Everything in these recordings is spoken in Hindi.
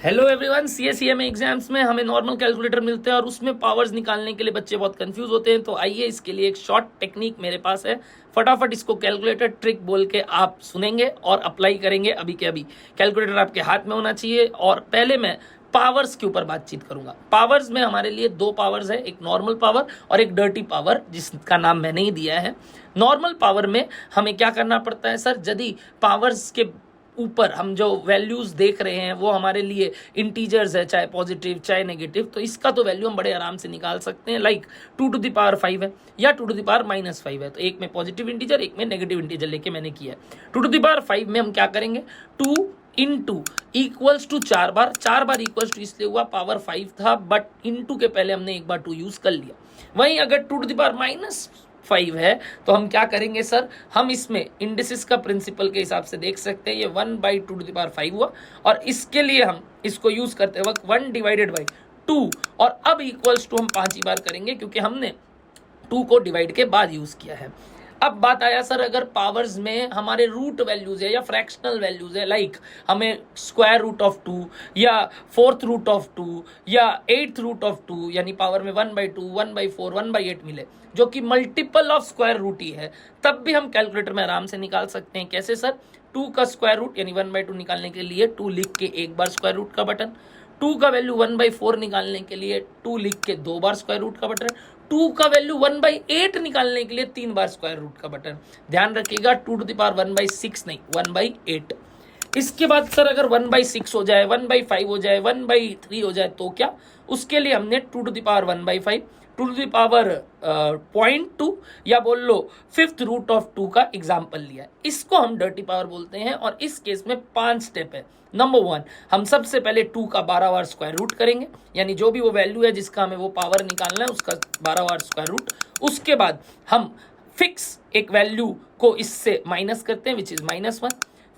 हेलो एवरीवन, सीएसईएमए एग्जाम्स में हमें नॉर्मल कैलकुलेटर मिलते हैं और उसमें पावर्स निकालने के लिए बच्चे बहुत कंफ्यूज होते हैं। तो आइए, इसके लिए एक शॉर्ट टेक्निक मेरे पास है। फटाफट इसको कैलकुलेटर ट्रिक बोल के आप सुनेंगे और अप्लाई करेंगे अभी के अभी। कैलकुलेटर आपके हाथ में होना चाहिए और पहले मैं पावर्स के ऊपर बातचीत करूंगा। पावर्स में हमारे लिए दो पावर्स है, एक नॉर्मल पावर और एक डर्टी पावर, जिसका नाम मैंने ही दिया है। नॉर्मल पावर में हमें क्या करना पड़ता है सर, यदि पावर्स के ऊपर हम जो वैल्यूज देख रहे हैं वो हमारे लिए इंटीजर्स है, चाहे पॉजिटिव चाहे नेगेटिव, तो इसका तो वैल्यू हम बड़े आराम से निकाल सकते हैं। लाइक 2⁵ है या 2⁻⁻5 है, तो एक में पॉजिटिव इंटीजर एक में नेगेटिव इंटीजर लेके मैंने किया है। 2⁵ में हम क्या करेंगे, 2 इंटू इक्वल्स टू 4 बार इक्वल्स टू इसलिए हुआ पावर 5 था, बट इंटू के पहले हमने एक बार 2 यूज कर लिया। वहीं अगर 2⁻⁻5 है तो हम क्या करेंगे सर, हम इसमें इंडिसेस का प्रिंसिपल के हिसाब से देख सकते हैं, ये 1/2⁵ हुआ और इसके लिए हम इसको यूज करते वक्त 1/2 और अब इक्वल्स टू हम 5 ही बार करेंगे क्योंकि हमने 2 को डिवाइड के बाद यूज किया है। अब बात आया सर, अगर पावर्स में हमारे रूट वैल्यूज है या फ्रैक्शनल वैल्यूज है, लाइक हमें स्क्वायर रूट ऑफ 2 या 4th रूट ऑफ 2 या 8th रूट ऑफ 2 यानी पावर में 1/2 1/4 1/8 मिले, जो कि मल्टीपल ऑफ स्क्वायर रूट ही है, तब भी हम कैलकुलेटर में आराम से निकाल सकते हैं। कैसे सर, 2 का स्क्वायर रूट यानी 1/2 निकालने के लिए 2 लिख के एक बार स्क्वायर रूट का बटन, 2 का वैल्यू 1/4 निकालने के लिए 2 लिख के 2 बार स्क्वायर रूट का बटन, 2 का वैल्यू 1/8 निकालने के लिए 3 बार स्क्वायर रूट का बटन। ध्यान रखिएगा 2⁻1/6 नहीं, 1/8। इसके बाद सर अगर 1/6 हो जाए, 1/5 हो जाए, 1/3 हो जाए तो क्या, उसके लिए हमने 2⁻1/5 2⁻0.2 या बोल लो 5th रूट ऑफ 2 का एग्जाम्पल लिया। इसको हम डर्टी पावर बोलते हैं और इस केस में 5 स्टेप है। नंबर 1, हम सबसे पहले 2 का 12 बार स्क्वायर रूट करेंगे, यानी जो भी वो वैल्यू है जिसका हमें वो पावर निकालना है उसका 12 बार स्क्वायर रूट। उसके बाद हम फिक्स एक वैल्यू को इससे माइनस करते हैं विच इज -1।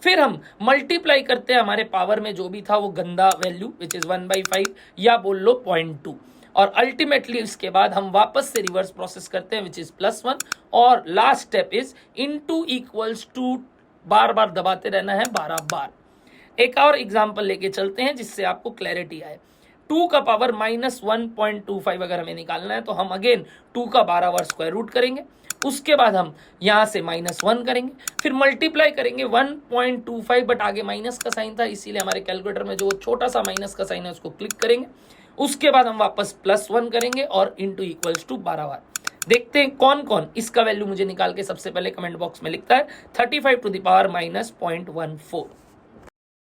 फिर हम मल्टीप्लाई करते हैं हमारे पावर में जो भी था वो गंदा वैल्यू विच इज 1/5 या बोल लो 0.2, और अल्टीमेटली इसके बाद हम वापस से रिवर्स प्रोसेस करते हैं विच इज +1, और last step is into equals to, बार बार दबाते रहना है 12 बार। एक और एग्जांपल लेके चलते हैं जिससे आपको क्लैरिटी आए। 2 का पावर -1.25 अगर हमें निकालना है तो हम अगेन 2 का 12 बार स्क्वायर रूट करेंगे, उसके बाद हम यहां से -1 करेंगे, फिर मल्टीप्लाई करेंगे 1.25, बट आगे माइनस का साइन था इसीलिए हमारे कैलकुलेटर में जो छोटा सा माइनस का साइन है उसको क्लिक करेंगे। उसके बाद हम वापस +1 करेंगे और इंटू इक्वल्स टू 12 बार। देखते हैं कौन कौन इसका वैल्यू मुझे निकाल के सबसे पहले कमेंट बॉक्स में लिखता है। 35 टू द पावर -0.14।